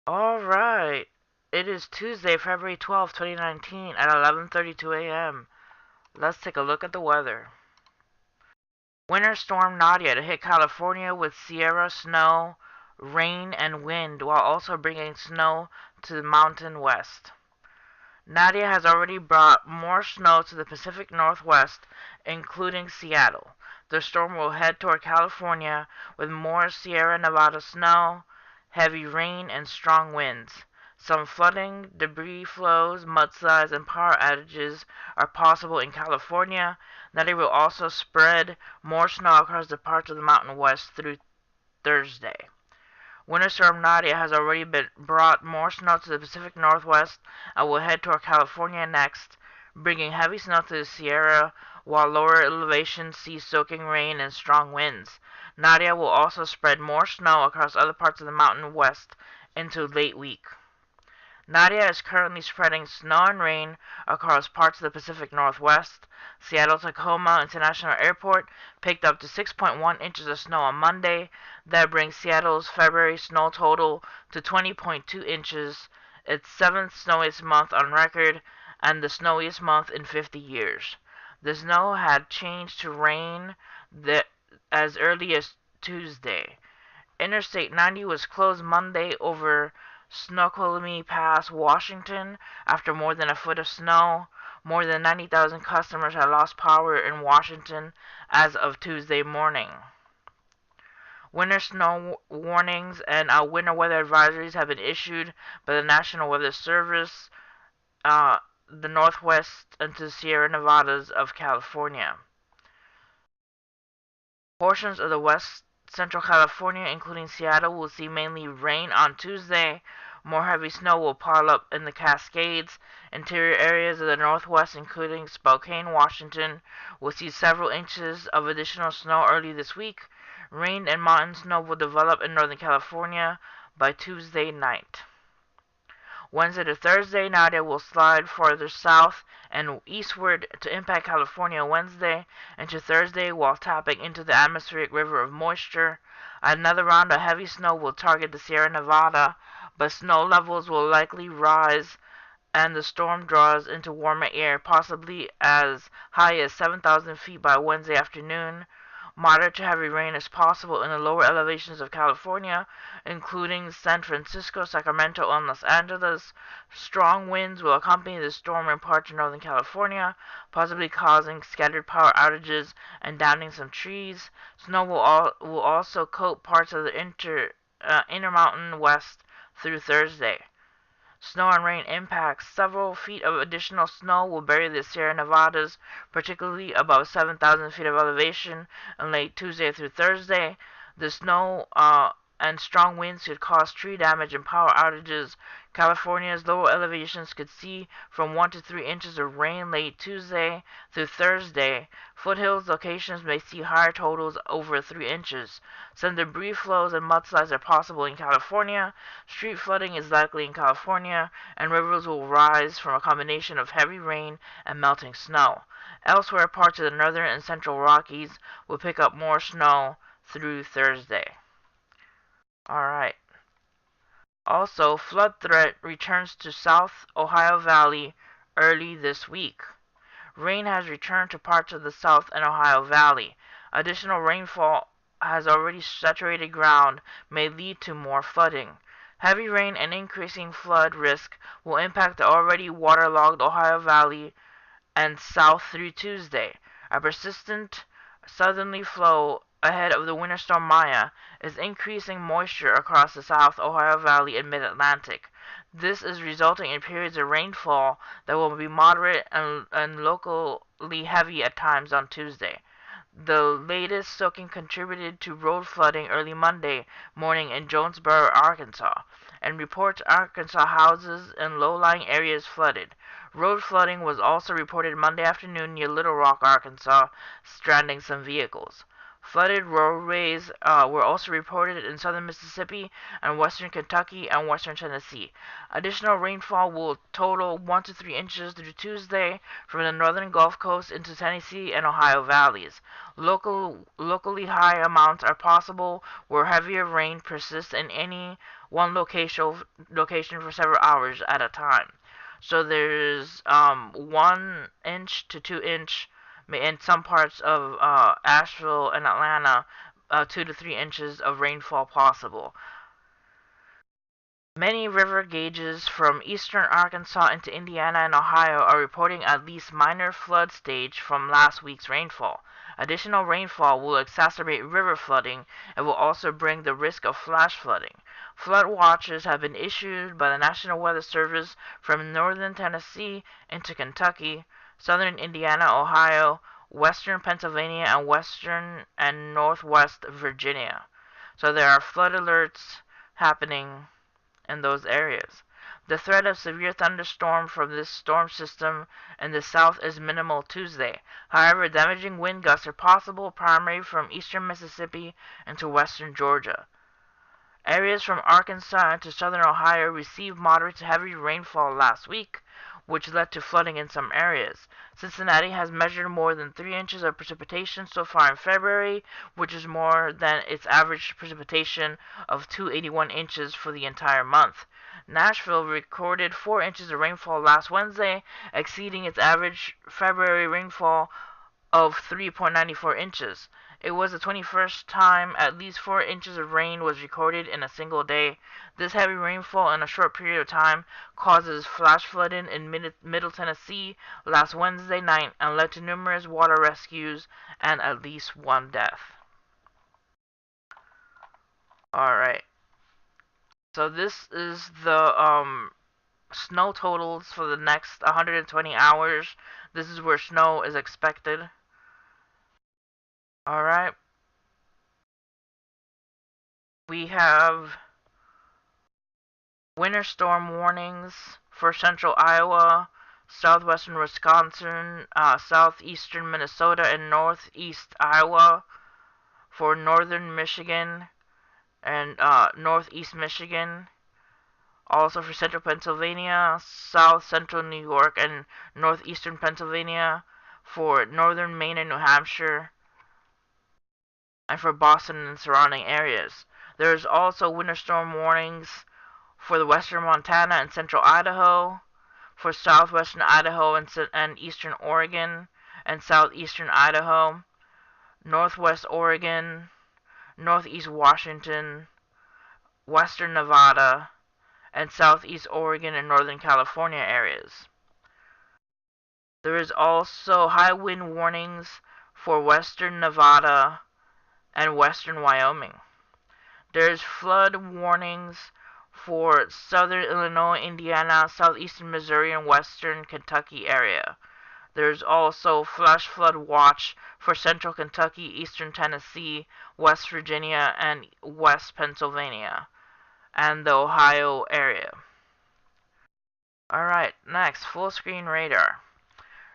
Alright. It is Tuesday, February 12th, 2019 at 11:32 a.m. Let's take a look at the weather. Winter storm Nadia to hit California with Sierra snow, rain, and wind while also bringing snow to the mountain west. Nadia has already brought more snow to the Pacific Northwest, including Seattle. The storm will head toward California with more Sierra Nevada snow, heavy rain, and strong winds. Some flooding, debris flows, mudslides, and power outages are possible in California. Nadia will also spread more snow across the parts of the Mountain West through Thursday. Winter Storm Nadia has already brought more snow to the Pacific Northwest and will head toward California next, bringing heavy snow to the Sierra, while lower elevations see soaking rain and strong winds. Nadia will also spread more snow across other parts of the mountain west into late week. Nadia is currently spreading snow and rain across parts of the Pacific Northwest. Seattle-Tacoma International Airport picked up to 6.1 inches of snow on Monday. That brings Seattle's February snow total to 20.2 inches, its seventh snowiest month on record, and the snowiest month in 50 years. The snow had changed to rain as early as Tuesday. Interstate 90 was closed Monday over Snoqualmie Pass, Washington, after more than a foot of snow. More than 90,000 customers had lost power in Washington as of Tuesday morning. Winter snow warnings and winter weather advisories have been issued by the National Weather Service, the Northwest and to Sierra Nevadas of California. Portions of the West Central California, including Seattle, will see mainly rain on Tuesday. More heavy snow will pile up in the Cascades. Interior areas of the Northwest, including Spokane, Washington, will see several inches of additional snow early this week. Rain and mountain snow will develop in Northern California by Tuesday night. Wednesday to Thursday, Nadia will slide farther south and eastward to impact California Wednesday into Thursday while tapping into the atmospheric river of moisture. Another round of heavy snow will target the Sierra Nevada, but snow levels will likely rise and the storm draws into warmer air, possibly as high as 7,000 feet by Wednesday afternoon. Moderate to heavy rain is possible in the lower elevations of California, including San Francisco, Sacramento, and Los Angeles. Strong winds will accompany the storm in parts of Northern California, possibly causing scattered power outages and downing some trees. Snow will also coat parts of the Intermountain West through Thursday. Snow and rain impacts. Several feet of additional snow will bury the Sierra Nevadas, particularly above 7,000 feet of elevation, in late Tuesday through Thursday. The snow and strong winds could cause tree damage and power outages. California's lower elevations could see from 1 to 3 inches of rain late Tuesday through Thursday. Foothills locations may see higher totals over 3 inches. Some debris flows and mudslides are possible in California. Street flooding is likely in California, and rivers will rise from a combination of heavy rain and melting snow. Elsewhere, parts of the northern and central Rockies will pick up more snow through Thursday. Alright. Also, flood threat returns to South Ohio Valley early this week. Rain has returned to parts of the South and Ohio Valley. Additional rainfall has already saturated ground may lead to more flooding. Heavy rain and increasing flood risk will impact the already waterlogged Ohio Valley and south through Tuesday. A persistent southerly flow ahead of the winter storm Maya is increasing moisture across the South Ohio Valley and Mid-Atlantic. This is resulting in periods of rainfall that will be moderate and locally heavy at times on Tuesday. The latest soaking contributed to road flooding early Monday morning in Jonesboro, Arkansas, and reports Arkansas houses in low-lying areas flooded. Road flooding was also reported Monday afternoon near Little Rock, Arkansas, stranding some vehicles. Flooded roadways were also reported in southern Mississippi and western Kentucky and western Tennessee. Additional rainfall will total 1 to 3 inches through Tuesday from the northern Gulf Coast into Tennessee and Ohio valleys. Locally high amounts are possible where heavier rain persists in any one location for several hours at a time. So there's 1 inch to 2 inch in some parts of Asheville and Atlanta, 2 to 3 inches of rainfall possible. Many river gauges from eastern Arkansas into Indiana and Ohio are reporting at least minor flood stage from last week's rainfall. Additional rainfall will exacerbate river flooding and will also bring the risk of flash flooding. Flood watches have been issued by the National Weather Service from northern Tennessee into Kentucky, southern Indiana, Ohio, western Pennsylvania, and western and northwest Virginia. So there are flood alerts happening in those areas. The threat of severe thunderstorm from this storm system in the south is minimal Tuesday. However, damaging wind gusts are possible, primarily from eastern Mississippi into western Georgia. Areas from Arkansas into southern Ohio received moderate to heavy rainfall last week, which led to flooding in some areas. Cincinnati has measured more than 3 inches of precipitation so far in February, which is more than its average precipitation of 281 inches for the entire month. Nashville recorded 4 inches of rainfall last Wednesday, exceeding its average February rainfall of 3.94 inches. It was the 21st time at least 4 inches of rain was recorded in a single day. This heavy rainfall in a short period of time causes flash flooding in Middle Tennessee last Wednesday night and led to numerous water rescues and at least one death. Alright. So this is the snow totals for the next 120 hours. This is where snow is expected. Alright. We have winter storm warnings for central Iowa, southwestern Wisconsin, southeastern Minnesota, and northeast Iowa, for northern Michigan and northeast Michigan. Also for central Pennsylvania, south central New York, and northeastern Pennsylvania, for northern Maine and New Hampshire, and for Boston and surrounding areas. There's also winter storm warnings for the western Montana and central Idaho, for southwestern Idaho and eastern Oregon and southeastern Idaho, northwest Oregon, northeast Washington, western Nevada, and southeast Oregon and northern California areas. There is also high wind warnings for western Nevada and western Wyoming. There's flood warnings for southern Illinois, Indiana, southeastern Missouri, and western Kentucky area. There's also flash flood watch for central Kentucky, eastern Tennessee, West Virginia, and West Pennsylvania, and the Ohio area. Alright, next, full screen radar.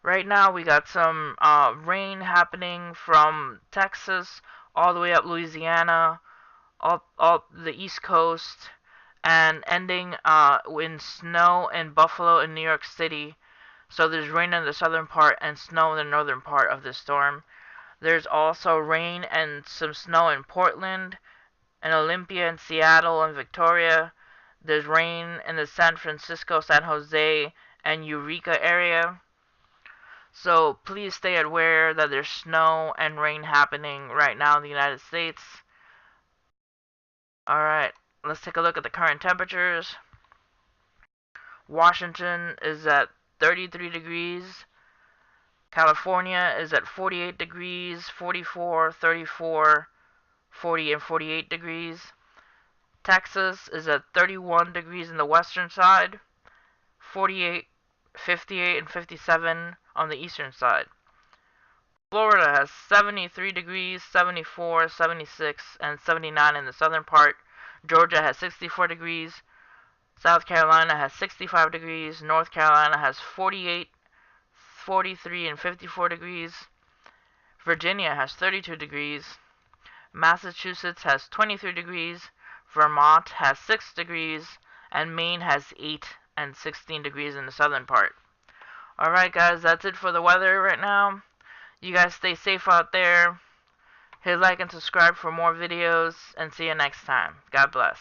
Right now we got some rain happening from Texas all the way up Louisiana, up the East Coast, and ending in snow in Buffalo and New York City. So there's rain in the southern part and snow in the northern part of the storm. There's also rain and some snow in Portland, and Olympia, and Seattle, and Victoria. There's rain in the San Francisco, San Jose, and Eureka area. So please stay aware that there's snow and rain happening right now in the United States. Alright, let's take a look at the current temperatures. Washington is at 33 degrees. California is at 48 degrees, 44, 34, 40, and 48 degrees. Texas is at 31 degrees in the western side, 48, 58, and 57 on the eastern side. Florida has 73 degrees, 74, 76, and 79 in the southern part. Georgia has 64 degrees. South Carolina has 65 degrees. North Carolina has 48, 43, and 54 degrees. Virginia has 32 degrees. Massachusetts has 23 degrees, Vermont has 6 degrees, and Maine has 8 and 16 degrees in the southern part. Alright guys, that's it for the weather right now. You guys stay safe out there. Hit like and subscribe for more videos, and see you next time. God bless.